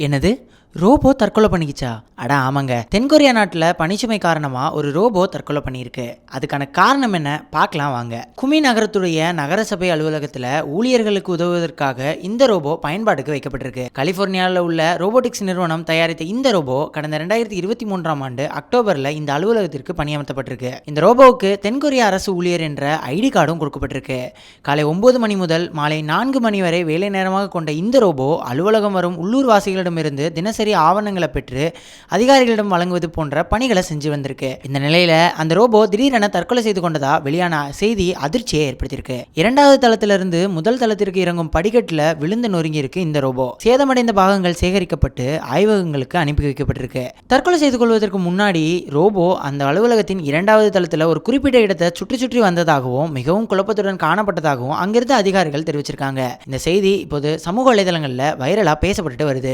என்னது? ரோபோ தற்கொலை பண்ணிக்கிச்சா? அட ஆமாங்க. தென்கொரியா நாட்டுல பனிச்சுமை காரணமா ஒரு ரோபோ தற்கொலை பண்ணியிருக்கு. அதுக்கான காரணம் என்ன? பார்க்கலாம் வாங்க. குமி நகரத்துடைய நகரசபை அலுவலகத்துல ஊழியர்களுக்கு உதவுவதற்காக இந்த ரோபோ பயன்பாட்டுக்கு வைக்கப்பட்டிருக்கு. கலிபோர்னியாவில் உள்ள ரோபோட்டிக்ஸ் நிறுவனம் தயாரித்த இந்த ரோபோ கடந்த 2023ஆம் ஆண்டு அக்டோபர்ல இந்த அலுவலகத்திற்கு பணியமர்த்தப்பட்டிருக்கு. இந்த ரோபோவுக்கு தென்கொரியா அரசு ஊழியர் என்ற ஐடி கார்டும் கொடுக்கப்பட்டிருக்கு. காலை 9 மணி முதல் மாலை 4 மணி வரை வேலை நேரமாக கொண்ட இந்த ரோபோ அலுவலகம் வரும் உள்ளூர் வாசிகளிடமிருந்து தினசரி ஆவணங்களை பெற்று அதிகாரிகளிடம் வழங்குவது போன்ற பணிகளை செஞ்சு வந்திருக்கு. இந்த நிலையில அந்த ரோபோ திடீரென தற்கொலை செய்து கொண்டதா வெளியான செய்தி அதிர்ச்சியை ஏற்படுத்தியிருக்கு. இரண்டாவது தளத்திலிருந்து முதல் தளத்திற்கு இறங்கும் படிக்கட்டுல விழுந்து நொறுங்கி இருக்கு இந்த ரோபோ. சேதமடைந்த பாகங்கள் சேகரிக்கப்பட்டு ஆய்வகங்களுக்கு அனுப்பி வைக்கப்பட்டிருக்கு. தற்கொலை செய்து கொள்வதற்கு முன்னாடி ரோபோ அந்த அலுவலகத்தின் இரண்டாவது தளத்தில் ஒரு குறிப்பிட்ட இடத்தை சுற்றி சுற்றி வந்ததாகவும் மிகவும் குழப்பத்துடன் காணப்பட்டதாகவும் அங்கிருந்த அதிகாரிகள் தெரிவிச்சிருக்காங்க. இந்த செய்தி இப்போது சமூக வலைதளங்களில் வைரலா பேசப்பட்டு வருது.